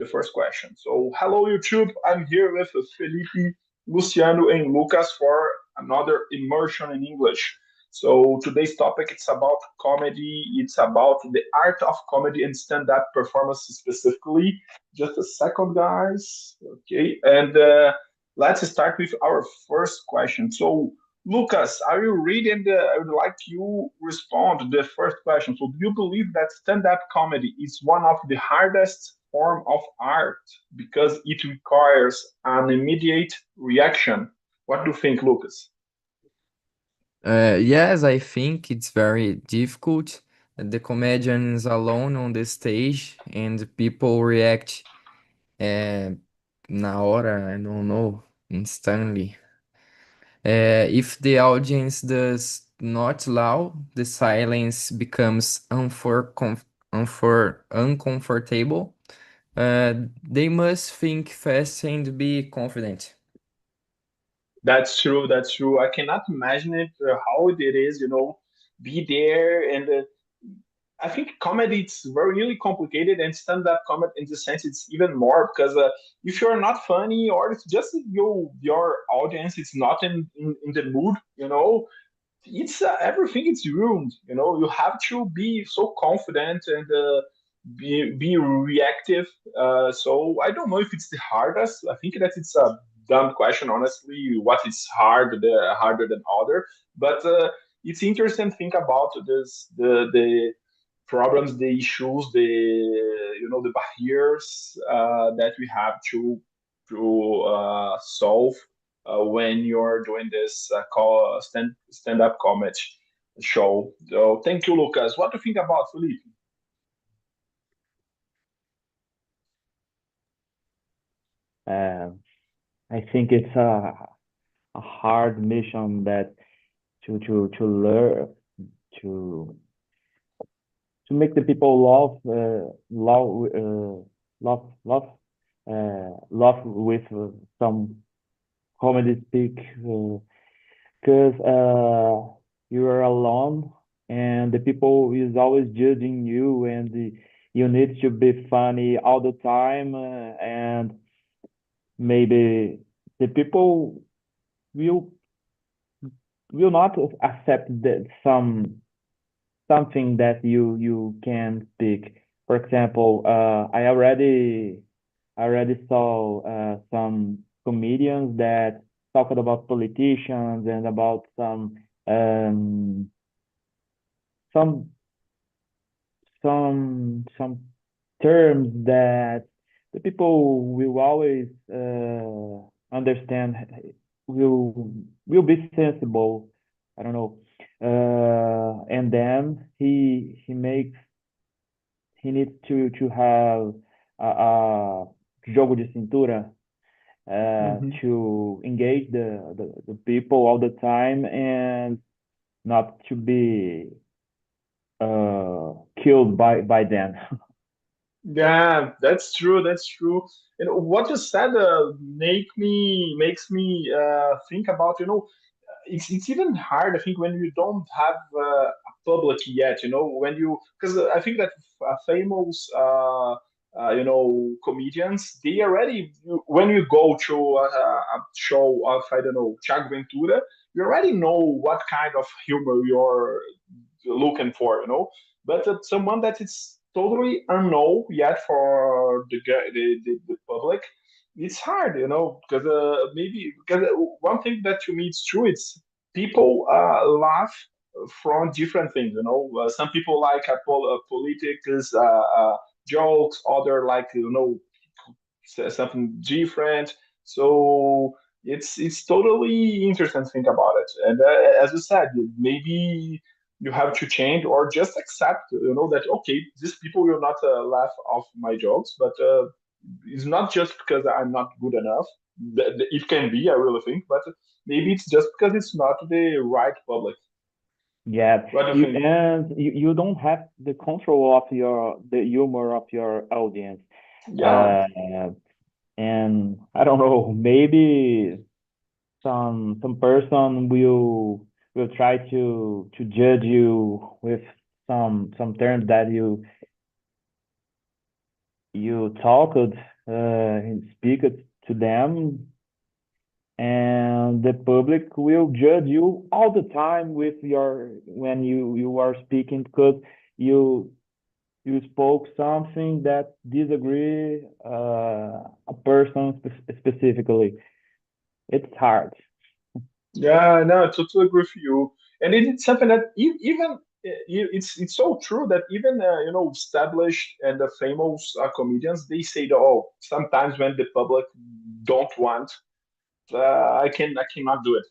the first question. So, hello YouTube. I'm here with Felipe, Luciano, and Lucas for another immersion in English. So today's topic it's about comedy. It's about the art of comedy and stand-up performance specifically. Just a second, guys. Okay, and let's start with our first question. So, Lucas, are you ready? And I would like you respond to the first question. So, do you believe that stand-up comedy is one of the hardest form of art because it requires an immediate reaction? What do you think, Lucas? Yes, I think it's very difficult. The comedian is alone on the stage and people react uh, na hora, I don't know, instantly. If the audience does not allow, the silence becomes uncomfortable. They must think fast and be confident. That's true. That's true. I cannot imagine it how it is. Be there and I think comedy it's very really complicated and stand-up comedy in the sense it's even more because if you're not funny or it's just your audience it's not in the mood, it's everything it's ruined. You have to be so confident and be reactive. So I don't know if it's the hardest. I think that it's a dumb question, honestly. What is harder than other? But it's interesting to think about the problems, the issues, the barriers that we have to solve when you're doing this stand up comedy show. So thank you, Lucas. What do you think about Felipe? Uh, I think it's a hard mission that to learn to to make the people laugh with some comedy speak because you are alone and the people is always judging you and you need to be funny all the time and maybe the people will will not accept that something that you can speak. For example, I already saw some comedians that talked about politicians and about um some some terms that the people will always understand will will be sensible. I don't know. And then he needs to have a jogo de cintura Hmm. to engage the people all the time and not to be killed by them. Yeah, that's true. That's true. And what you said makes me think about it's even hard. I think when you don't have a public yet, when you because I think that famous comedians they already when you go to a show of I don't know Thiago Ventura, you already know what kind of humor you're looking for, but someone that is totally unknown yet for the public, it's hard, because maybe because one thing that to me it's true, it's people laugh from different things, some people like politics, jokes, other like something different. So it's totally interesting to think about it. And as you said, maybe you have to change or just accept, that okay, these people will not laugh off my jokes, but it's not just because I'm not good enough. It can be, I really think, but maybe it's just because it's not the right public. Yeah, What do you you think? and you don't have the control of the humor of your audience. Yeah. Uh, and I don't know, maybe some person will try to judge you with some terms that you talked and speak to them, and the public will judge you all the time with your when you are speaking because you you spoke something that disagree a person specifically. It's hard. Yeah, no, I totally agree with you. And it's something that even it's so true that even established and famous comedians they say that oh sometimes when the public don't want I cannot do it.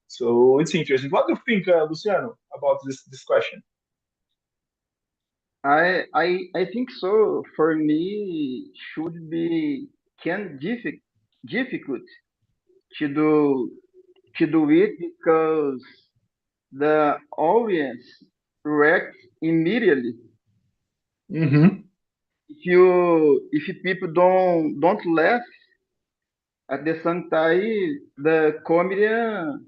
So it's interesting. What do you think, Luciano, about this question? I think so. For me, should be can difficult to do it because the audience reacts immediately. Mm-hmm. If people don't laugh at the same time, the comedian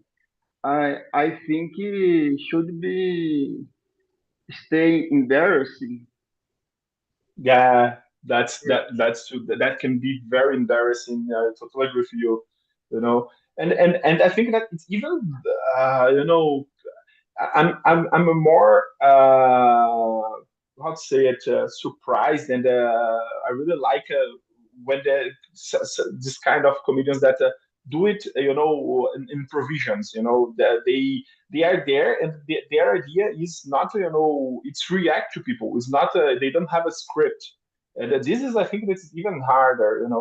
I think it should be stay embarrassing. Yeah, that's true. That can be very embarrassing. I totally agree with you. You know, and I think that it's even I'm a more how to say it surprised and I really like when this kind of comedians that do it in provisions they are there and their idea is not it's react to people it's not they don't have a script and this is I think this is even harder and,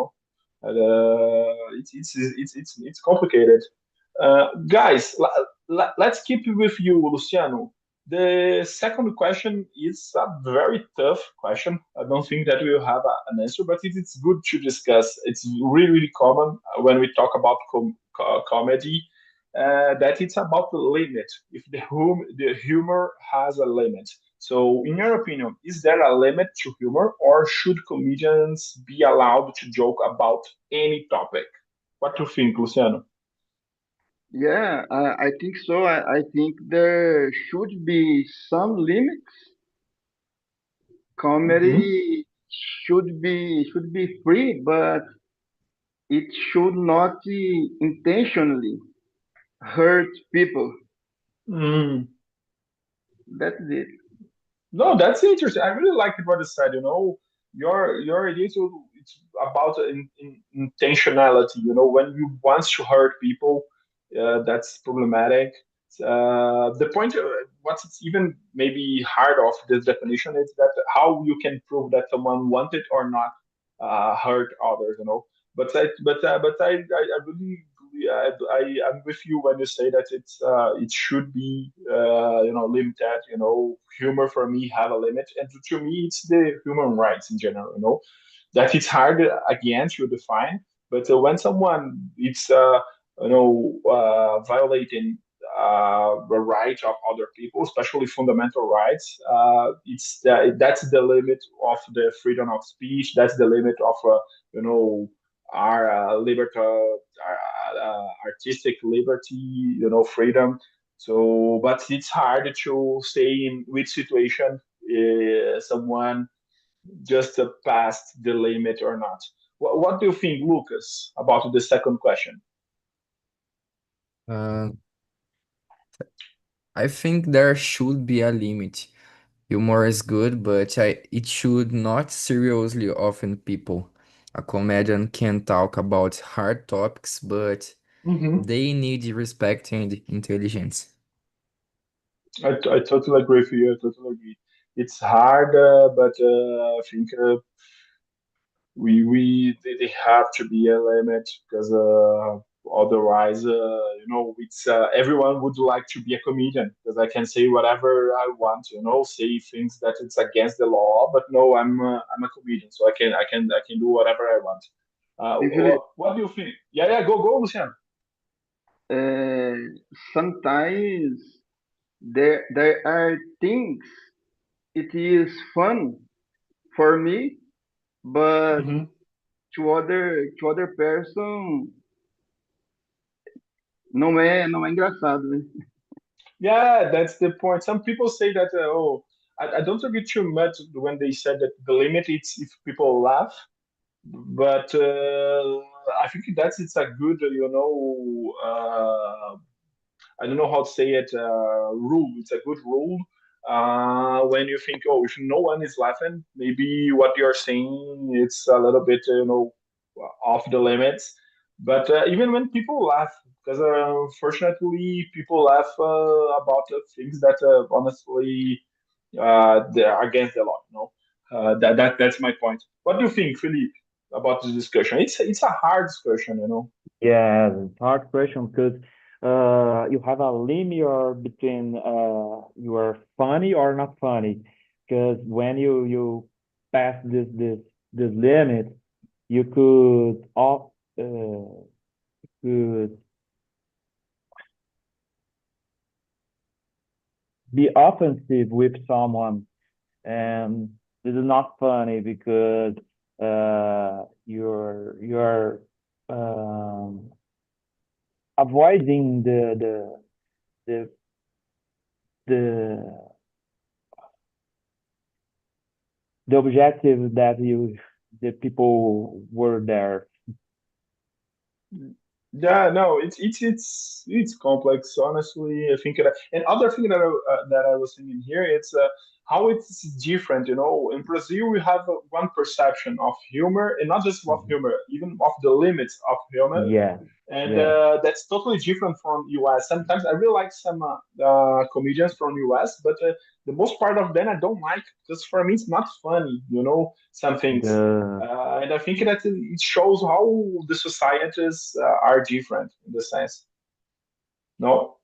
it's complicated guys, let's keep it with you, Luciano. The second question is a very tough question. I don't think that we'll have an answer, but it's good to discuss. It's really, really common when we talk about comedy that it's about the limit. If the humor has a limit. So, in your opinion, is there a limit to humor, or should comedians be allowed to joke about any topic? What do you think, Luciano? Yeah, I think so. I think there should be some limits. Mm-hmm. Comedy should be free, but it should not intentionally hurt people. Mm. That's it. No, that's interesting. I really like what you said. Your idea it's about intentionality. When you want to hurt people, that's problematic. The point, what's it's even maybe hard of this definition is that how you can prove that someone wanted or not hurt others. But I really I'm with you when you say that it should be limited. Humor for me have a limit, and to me it's the human rights in general. That it's hard again to define, but when someone it's violating the right of other people, especially fundamental rights. That's the limit of the freedom of speech. That's the limit of you know our artistic liberty, freedom. So, but it's hard to say in which situation someone just passed the limit or not. What do you think, Lucas, about the second question? Uh, I think there should be a limit. Humor is good, but it should not seriously offend people. A comedian can talk about hard topics, but Hmm. they need respect and intelligence. I totally agree with you. I totally agree. It's hard, but I think they have to be a limit because otherwise, it's everyone would like to be a comedian because I can say whatever I want, say things that it's against the law, but no, I'm a comedian, so I can do whatever I want. Usually, What do you think? Yeah, yeah, go, Lucian. uh, sometimes there are things it is fun for me, but Hmm. to other person não é engraçado, né? Yeah, that's the point. Some people say that, oh, I don't agree too much when they said that the limit is if people laugh, but I think it's a good, I don't know how to say it, rule. It's a good rule. When you think, oh, if no one is laughing, maybe what you're saying it's a little bit, off the limits. But even when people laugh, because fortunately people laugh about things that honestly they're against the law. That's my point. What do you think, Philippe, about this discussion? It's a hard discussion. Yeah, it's a hard question because you have a limit or between you are funny or not funny. Because when you pass this limit, you could be offensive with someone, and this is not funny because you're avoiding the the the objective that the people were there. Yeah, no, it's complex. Honestly, I think, and other thing that I was thinking here, it's how it's different. In Brazil, we have one perception of humor, and not just of Mhm. humor, even of the limits of humor, Yeah, and yeah. that's totally different from US. Sometimes I really like some comedians from US, but the most part of them I don't like because for me it's not funny. Some things, The and I think that it shows how the societies are different in the sense. No.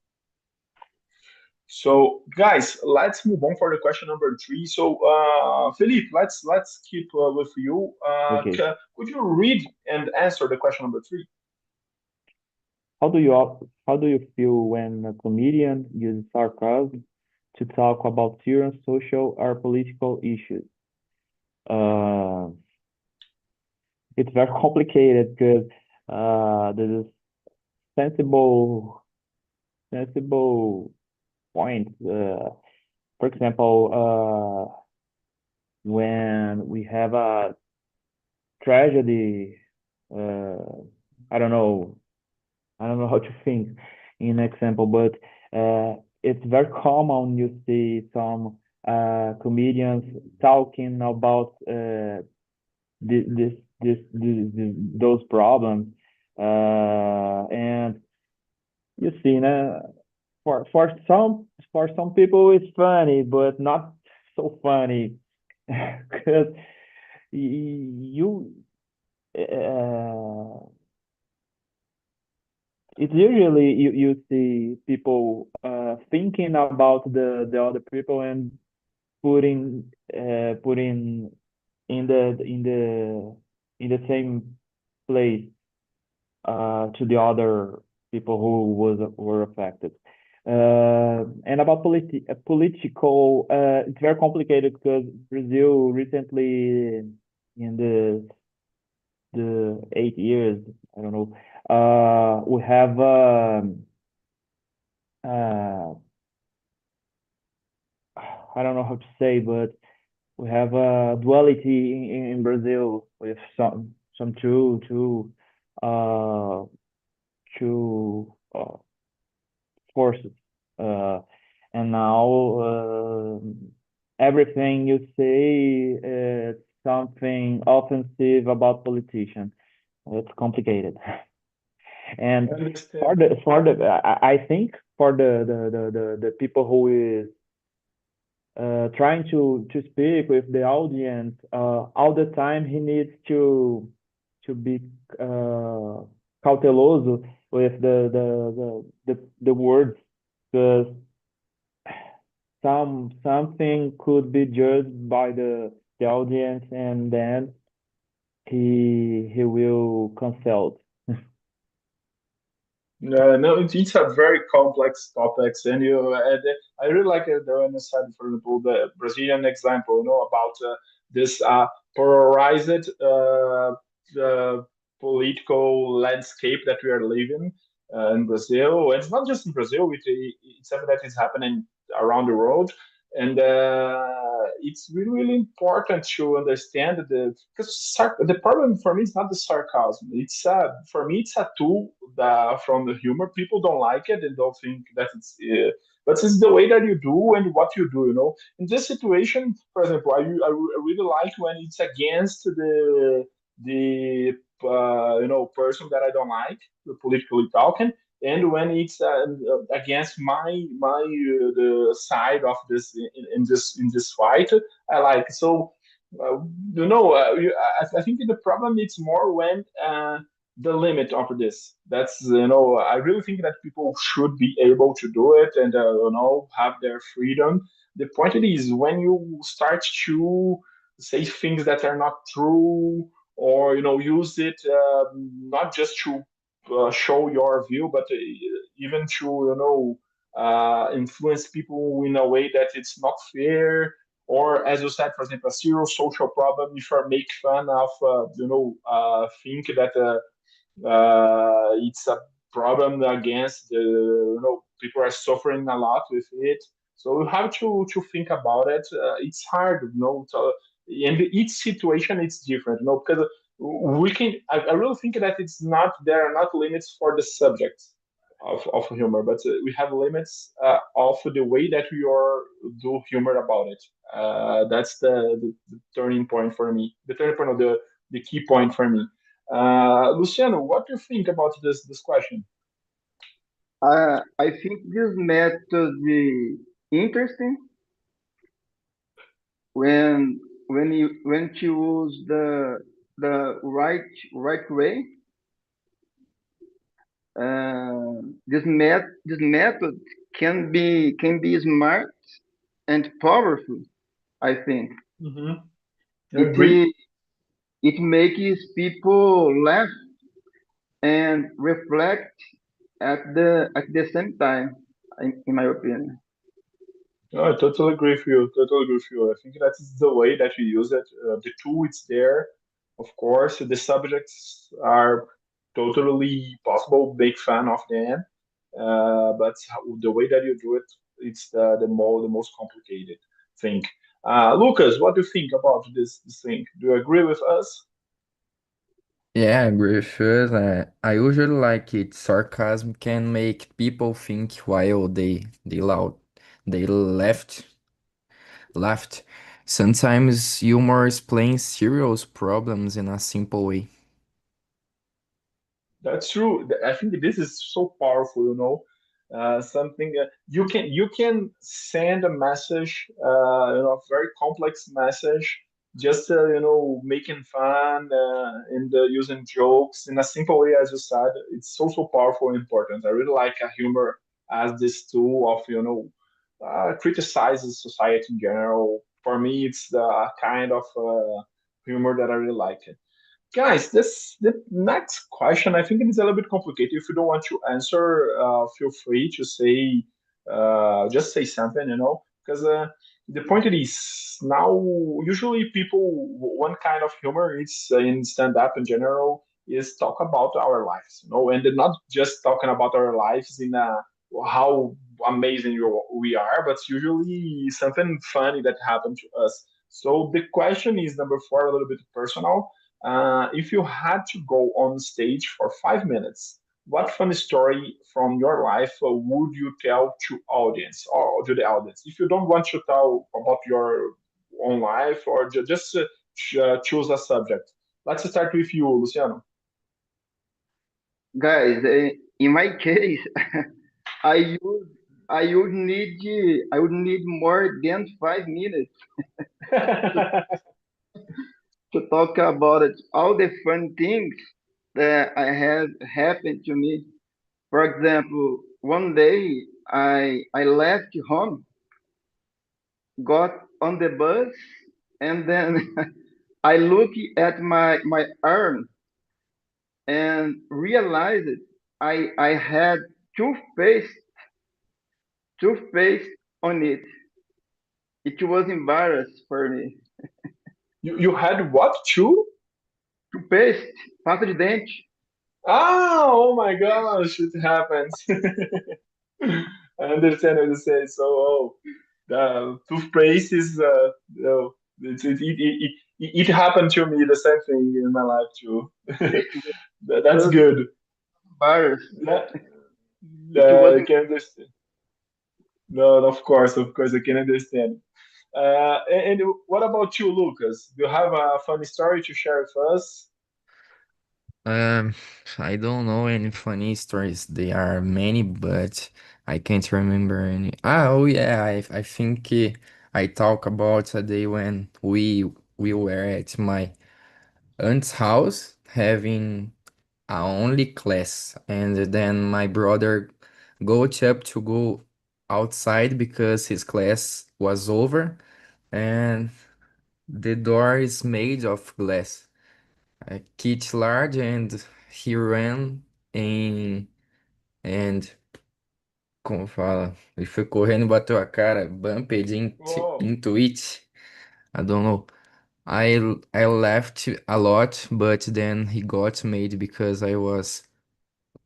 So, guys, let's move on for the question number three. So, Philippe, let's keep with you. Okay. Could you read and answer the question number three? How do you feel when a comedian uses sarcasm to talk about serious social or political issues? Uh, it's very complicated because there is sensible sensible points. For example, when we have a tragedy, uh, I don't know, I don't know how to think in example, but it's very common you see some comedians talking about this, this, those problems, and you see, for some people it's funny, but not so funny because you it's usually you see people thinking about the other people and putting in the same place to the other people who were affected. And about political, it's very complicated because Brazil recently, in the 8 years, I don't know, we have uh, I don't know how to say, but we have a duality in Brazil with some uh, two forces, uh, and now everything you say is something offensive about politicians. It's complicated. And I understand. I think for the people who is trying to speak with the audience all the time, he needs to be uh, cauteloso with the words because something could be judged by the audience and then he will consult. No, it's a very complex topics, and I really like it when you said, for example, the Brazilian example, about this polarized political landscape that we are living in Brazil. And it's not just in Brazil; it's something that is happening around the world. And it's really, really important to understand the problem for me is not the sarcasm. It's for me it's a tool that from the humor. People don't like it and don't think that it's. But it's the way that you do and what you do. In this situation, for example, I really like when it's against the person that I don't like, politically talking, and when it's against the side of this in this fight, I like. So I think the problem is more when the limit of this. That's I really think that people should be able to do it and have their freedom. The point is when you start to say things that are not true, or use it not just to show your view, but even to influence people in a way that it's not fair. Or as you said, for example, a serious social problem. If you make fun of, think that it's a problem against the, people are suffering a lot with it. So you have to think about it. It's hard, and each situation is different, because we can. I really think that it's not there are not limits for the subject of humor, but we have limits of the way that we are do humor about it. That's the turning point for me. The turning point of the key point for me. Luciano, what do you think about this question? I think this method is interesting when to use the right way. This method can be smart and powerful. I think Mm-hmm. I it agree. it makes people laugh and reflect at the same time. In my opinion. No, I totally agree with you. Totally agree with you. I think that is the way that we use it. The tool is there, of course. The subjects are totally possible. Big fan of them, but the way that you do it, it's the most complicated thing. Lucas, what do you think about this thing? Do you agree with us? Yeah, I agree with you. I usually like it. Sarcasm can make people think while they laughed. Sometimes humor explains serious problems in a simple way. That's true. I think this is so powerful. Something you can send a message, a very complex message, just making fun and using jokes in a simple way, as you said. It's so powerful and important. I really like humor as this tool of criticizes society in general. For me, it's the kind of humor that I really like. Guys, this the next question, I think it is a little bit complicated. If you don't want to answer, feel free to say, just say something, because the point is now usually people one kind of humor is in stand up in general is talk about our lives, and they're not just talking about our lives in how amazing we are, but usually something funny that happened to us. So the question is number four, a little bit personal. If you had to go on stage for 5 minutes, what funny story from your life would you tell to audience or to the audience? If you don't want to tell about your own life or just choose a subject. Let's start with you, Luciano. Guys, in my case, I use I would need more than 5 minutes to, to talk about it, all the fun things that I had happened to me. For example, one day I left home, got on the bus, and then I looked at my arm and realized I had toothpaste toothpaste on it. It was embarrassed for me. You had what? Two? Toothpaste, pasta de dente. Ah, oh my gosh, it happens. I understand what you say. So, oh. The toothpaste is, it happened to me the same thing in my life too. That's Just good. virus. Yeah, It I wasn't can understand. No, of course, I can understand. And what about you, Lucas? Do you have a funny story to share with us? Um, I don't know any funny stories. There are many, but I can't remember any. Oh yeah, I think I talk about a day when we were at my aunt's house having a only class, and then my brother got up to go outside because his class was over, and the door is made of glass. A kit large, and he ran em and como fala? Ele foi correndo e bateu a cara, bumped Oh, into it. I don't know. I I laughed a lot, but then he got made because I was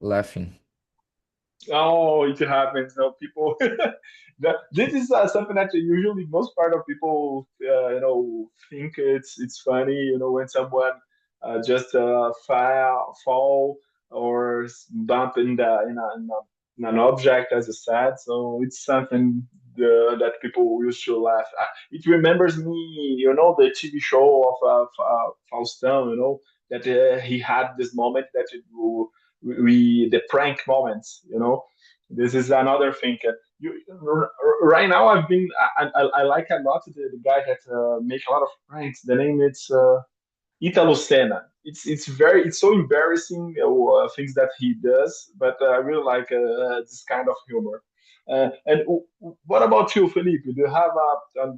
laughing. oh, it happens. No, people. This is something that usually most part of people, think it's funny. When someone just fall or bump in an object as a sad. So it's something that people used to laugh. It remembers me, the TV show of Faustão. That he had this moment that we the prank moments. This is another thing. Right now, I like a lot the guy that make a lot of pranks. The name is Italo Senna. It's so embarrassing things that he does, but I really like this kind of humor. And what about you, Felipe? Do you have a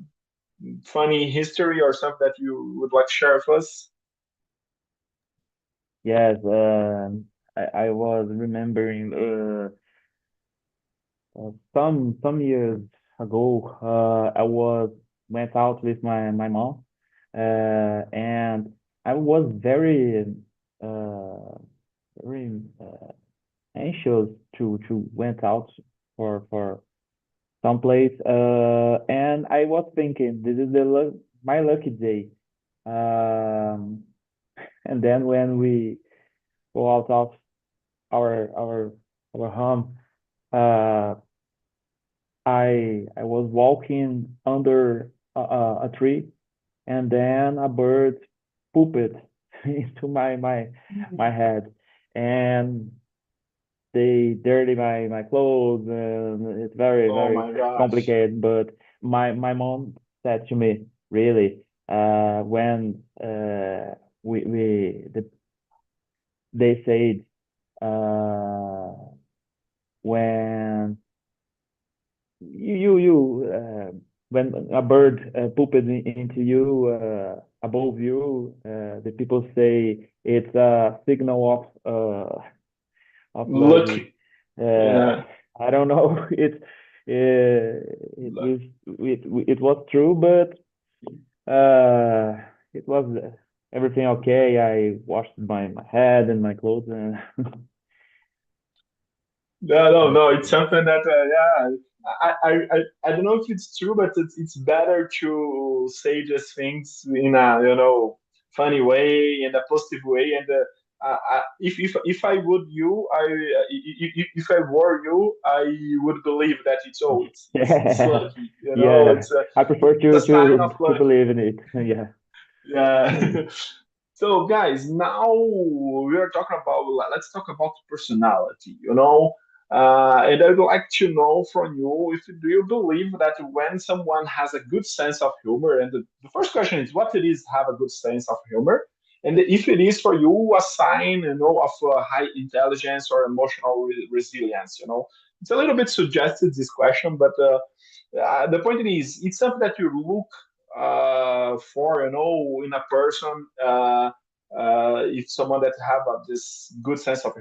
funny history or something that you would like to share with us? Yes, I was remembering some years ago. I was went out with my mom, and I was uh, very anxious to went out for some place. And I was thinking this is my lucky day. Um, and then when we go out of our our our home, uh, I was walking under a tree, and then a bird pooped into my head, and they dirty my clothes, and it's Oh very my gosh. complicated. But my mom said to me, really, when they said, uh, when when a bird pooped into you, above you, the people say it's a signal of Look, lucky. Uh, yeah. I don't know. It was true, but it was everything okay. I washed my head and my clothes, and No. It's something that, yeah, I don't know if it's true, but it's better to say these things in a funny way, in a positive way, and if I would you, if I were you, I would believe that it's yeah, lucky. yeah. I prefer It's a sign of to luck. believe in it. Yeah. Yeah. So, guys, now we are talking about, let's talk about personality, and I would like to know from you, if do you believe that when someone has a good sense of humor, and the first question is what it is to have a good sense of humor, and if it is for you a sign, of high intelligence or emotional resilience, it's a little bit suggested this question, but the point is, it's something that you look for, in a person. If someone that have this good sense of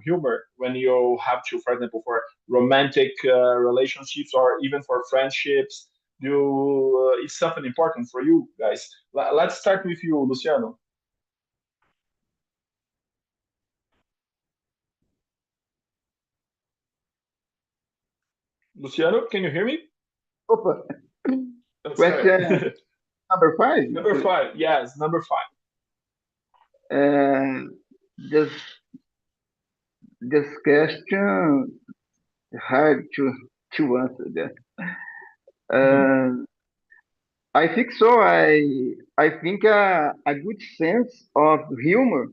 humor when you have to, for example, for romantic relationships or even for friendships, it's something important for you guys. Let's start with you, Luciano. Luciano, can you hear me? Opa. That's Question right. number five. Number five. Yes, number five. Uh, this this question hard to answer that. Mhm. Uh, I think so. I think a good sense of humor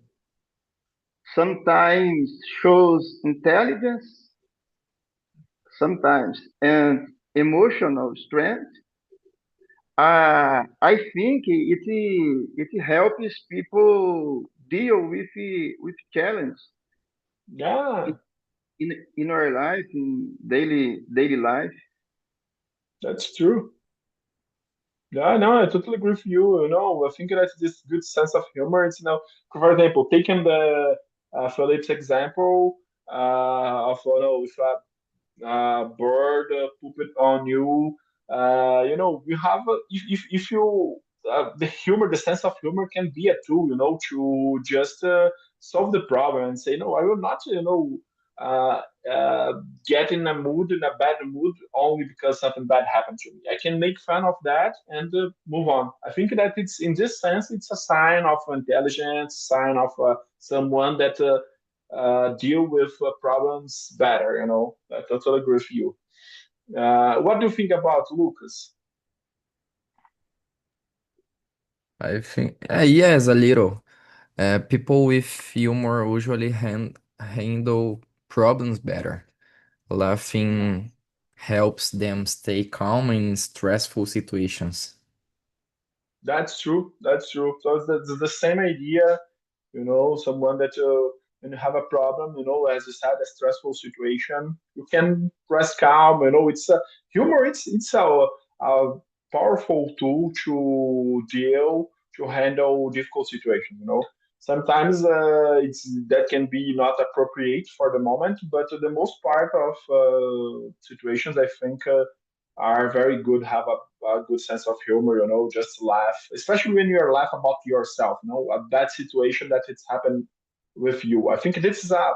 sometimes shows intelligence, sometimes, and emotional strength. I think it helps people deal with challenge Yeah, in our life, in daily life. that's true. Yeah, no, I totally agree with you. I think that's this good sense of humor. It's, for example, taking the Philip's example of, if bird pooped on you. You have if you the humor, the sense of humor can be a tool, to just solve the problem and say, no, I will not, uh, uh, get in a bad mood only because something bad happened to me. I can make fun of that and move on. I think that it's in this sense, it's a sign of intelligence, sign of someone that deal with problems better. I totally agree with you. What do you think about Lucas? I think, yes, a little. People with humor usually handle problems better. Laughing helps them stay calm in stressful situations. That's true. That's true. So it's the same idea. Someone that when you have a problem, as you said, a stressful situation, you can rest calm. It's humor. It's a powerful tool to handle difficult situations. Sometimes it's that can be not appropriate for the moment, but the most part of situations, I think, are very good. Have a good sense of humor. Just laugh, especially when you're laugh about yourself. A bad situation that it's happened with you. I think this is a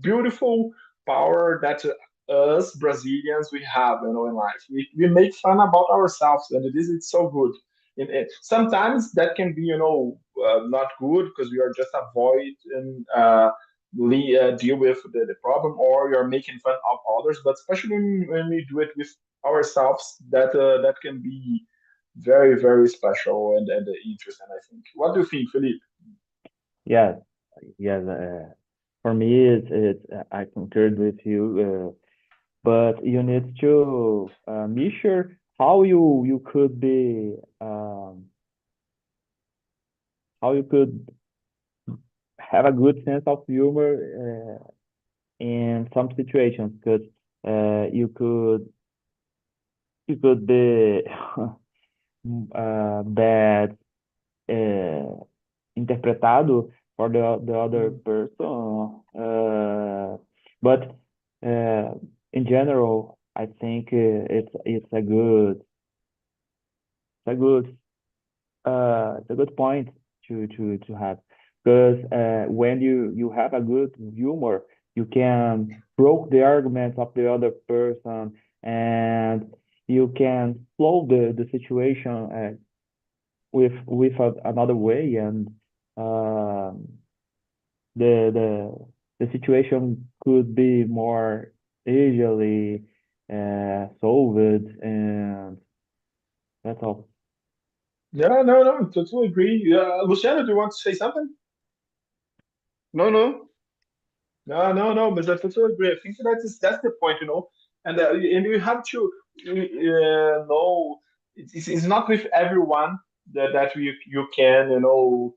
beautiful power that us Brazilians we have, in life. We make fun about ourselves, and it's so good. Sometimes that can be, not good because we are just avoid and deal with the problem, or you're making fun of others. But especially when we do it with ourselves, that can be very very special and interesting. I think. What do you think, Felipe? Yes, yes. For me, I concurred with you. But you need to measure how you could be how you could have a good sense of humor in some situations because you could be bad interpretado for the other Mm. person. But uh, in general, I think it's a good it's a good point to have because when you have a good humor, you can broke the arguments of the other person and you can flow the situation with another way and um, the situation could be more easily solved and that's all. Yeah, no, no, totally agree. Luciano, do you want to say something? No, no, No, no, but I totally agree. I think that's the point, and you have to know it's not with everyone that you can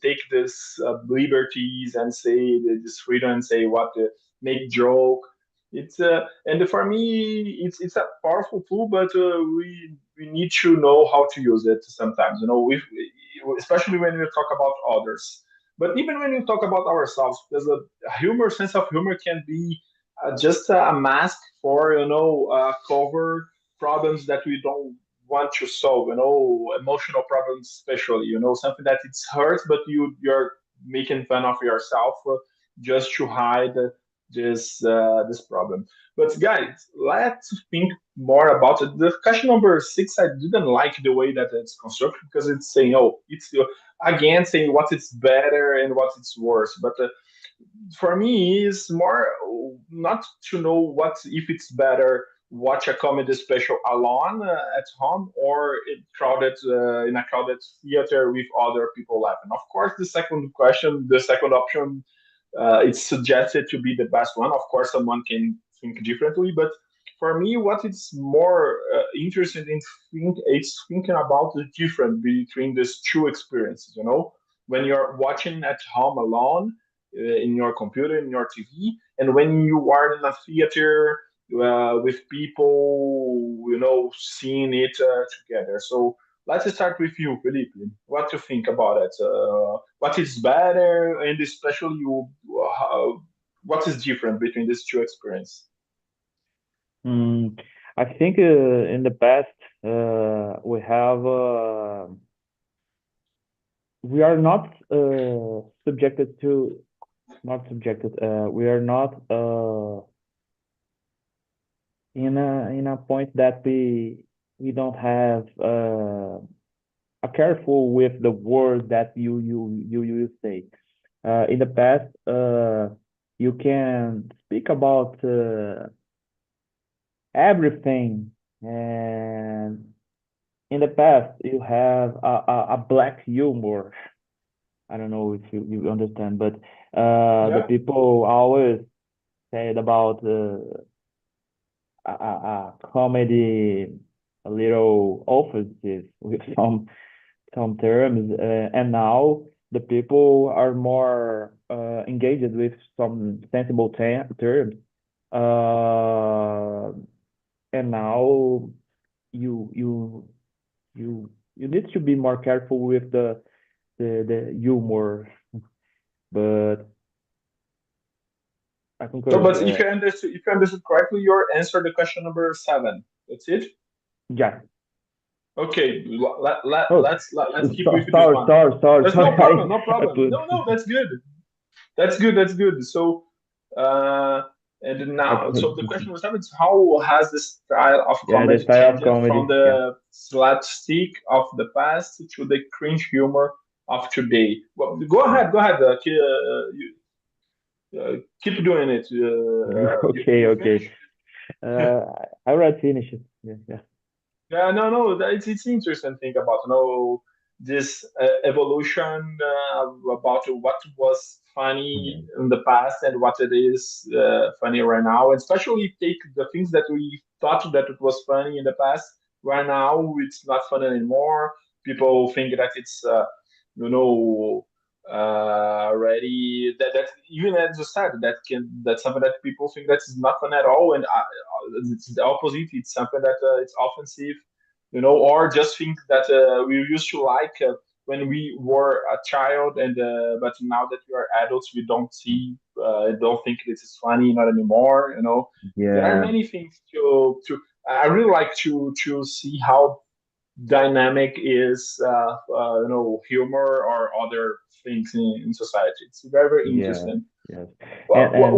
take this liberties and say this freedom and say what make joke. It's and for me it's a powerful tool, but we need to know how to use it sometimes. Especially when we talk about others. But even when you talk about ourselves, there's a sense of humor can be just a mask for cover problems that we don't want to solve. Emotional problems, especially. Something that it's hurts, but you're making fun of yourself just to hide this problem. But guys, let's think more about it. The question number 6, I didn't like the way that it's constructed because it's saying, oh, it's again saying what is better and what is worse. But for me, it's more not to know what if it's better watch a comedy special alone at home or in a crowded theater with other people laughing. Of course, the second option, it's suggested to be the best one. Of course, someone can think differently, but for me, what is more interesting in it's thinking about the difference between these two experiences. When you're watching at home alone in your computer, in your TV, and when you are in a theater with people, seeing it together. So let's start with you, Felipe. What you think about it? What is better, and especially what is different between these two experiences? I think in the past we are not subjected to not subjected we are not in a point that we don't have a careful with the words that you say. In the past, you can speak about everything, and in the past you have a black humor. I don't know if you understand, but the Yeah, people always said about a comedy, a little offensive with some terms, and now the people are more engaged with some sensible terms. Uh, and now you you you need to be more careful with the humor, but I no, concur. but if you understood correctly, you answered the question number 7. That's it. Yeah. Okay, Oh, let's keep with sorry, this sorry, one. sorry, sorry, That's no problem, sorry. no I problem. put, No, that's good. That's good. That's good. So, uh, and I now, put, so the question was, how has the style of yeah, the comedy style of changed from comedy. Yeah. the slapstick of the past to the cringe humor of today? Well, go ahead, go ahead. Keep doing it. Okay, You okay. finish? Uh, I already finished it. Yeah, yeah. Yeah, no. It's interesting to think about, this evolution about what was funny Yeah. in the past and what it is funny right now. And especially take the things that we thought that it was funny in the past. Right now, it's not funny anymore. People think that it's, you know, already that even as you said, that's something that people think that is not fun at all, and it's the opposite. It's something that it's offensive, or just think that we used to like when we were a child, and but now that we are adults, we don't think this is funny, not anymore. There are Yeah. many things to. I really like to see how dynamic is humor or other things in society. It's very, very Yeah. interesting. Yes. Well, And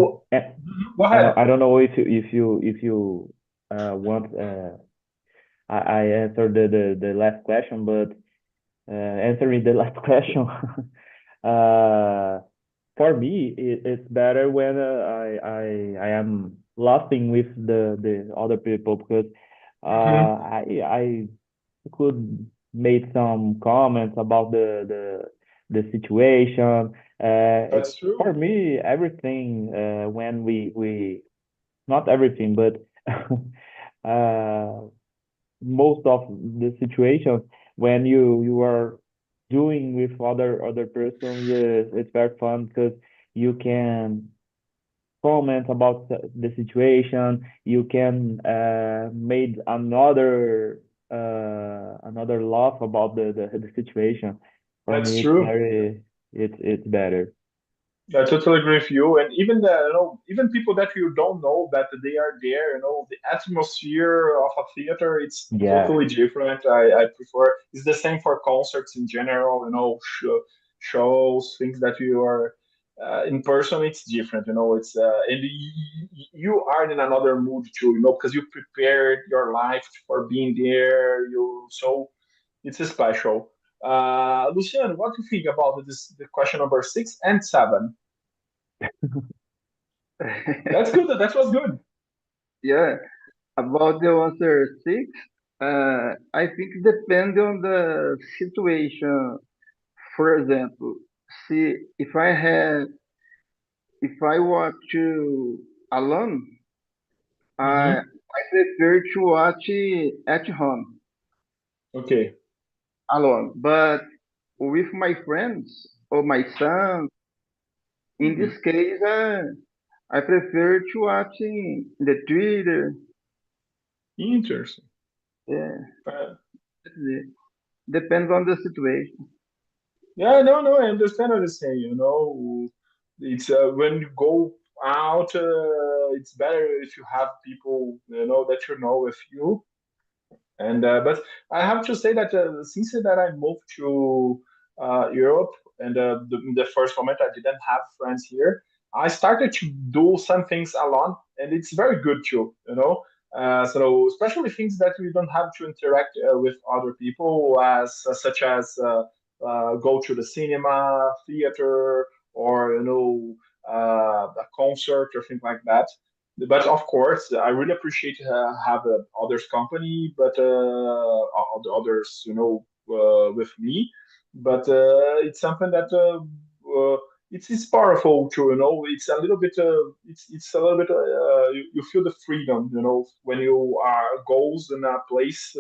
go ahead. I don't know if you want I answered the last question, but answering the last question, uh, for me it's better when I am laughing with the other people because Hmm. I could make some comments about the situation. That's For true. me, everything when we not everything, but uh, most of the situations when you are doing with other persons, it's very fun because you can comment about the situation. You can make another laugh about the situation. For That's me, true. it's better. I totally agree with you. And even even people that you don't know that they are there, the atmosphere of a theater, it's Yeah, totally different. I prefer. It's the same for concerts in general. Shows, things that you are in person it's different, it's and you are in another mood too, because you prepared your life for being there. So it's a special. Luciano, what do you think about the question number 6 and 7? That's good. That was good. Yeah, about the answer six, I think it depends on the situation. For example, see if I want to alone, I Hmm. I prefer to watch it at home Okay. alone. But with my friends or my son, in Hmm. this case, I prefer to watch in the Twitter. Interesting. Yeah, Uh, that's it. Depends on the situation. Yeah, no, no, I understand what you're saying. It's when you go out, it's better if you have people, that with you. And but I have to say that since that I moved to Europe, and in the first moment I didn't have friends here, I started to do some things alone, and it's very good too. So especially things that we don't have to interact with other people, as such as go to the cinema, theater, or a concert or things like that. But of course, I really appreciate have others' company, but others, with me. But it's something that it's powerful too. It's a little bit. It's a little bit. You feel the freedom. When you are goes in a place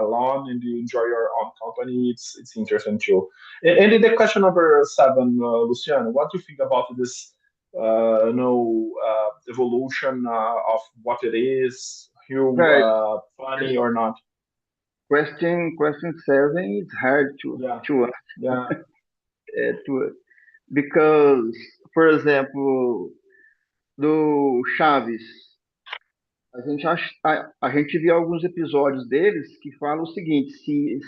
alone and you enjoy your own company. It's interesting too. And in the question number 7, Luciano, what do you think about this? Evolution of what it is, who Right. funny or not. Question seven is hard Yeah, yeah. to because, for exemplo, do Chaves, a gente viu alguns episódios deles que falam o seguinte: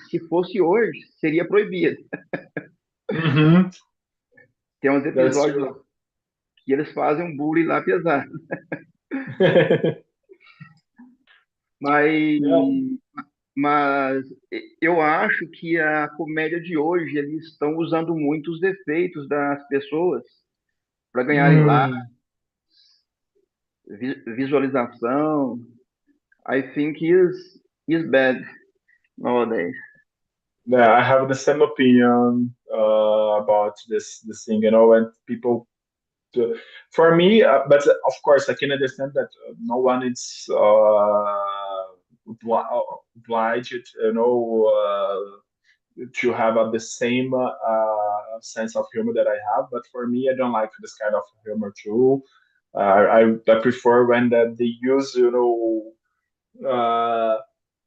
se fosse hoje, seria proibido. Hmm. Tem uns That's episódios lá true. que eles fazem um bullying lá pesado. Mas, Yeah. mas eu acho que a comédia de hoje eles estão usando muito os defeitos das pessoas para ganharem lá Mm. visualização. I think is bad nowadays. Yeah, I have the same opinion about this thing, and people. For me, but of course, I can understand that no one is obliged, to have the same sense of humor that I have. But for me, I don't like this kind of humor too. I prefer when that they use,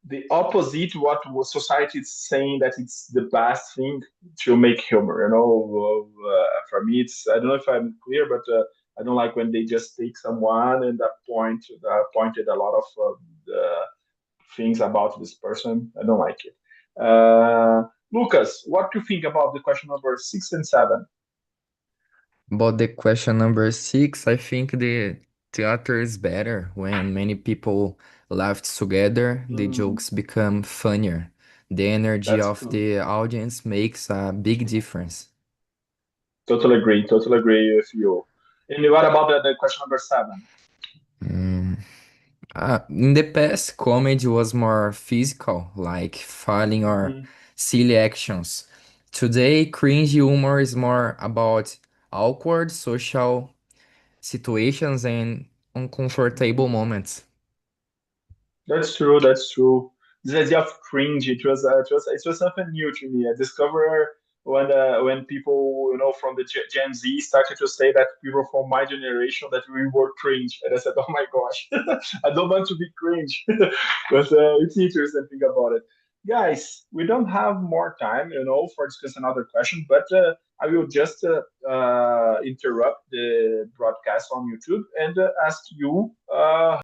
the opposite what society is saying that it's the best thing to make humor. For me, it's I don't know if I'm clear, but I don't like when they just take someone and pointed a lot of the things about this person. I don't like it. Lucas, what do you think about the question number 6 and 7? About the question number 6, I think the theater is better when many people laugh together, the Mm, jokes become funnier. The energy that's of true. the audience makes a big difference. Totally agree. Totally agree with you. And what about the question number 7? Mm. In the past, comedy was more physical, like fighting or Hmm. silly actions. Today, cringe humor is more about awkward social situations and uncomfortable moments. That's true. That's true. This idea of cringe, it was something new to me. I discovered when people, from the Gen Z started to say that people from my generation that we were cringe, and I said, oh my gosh, I don't want to be cringe, but it's interesting to think about it. Guys, we don't have more time, for discuss another question, but I will just interrupt the broadcast on YouTube and ask you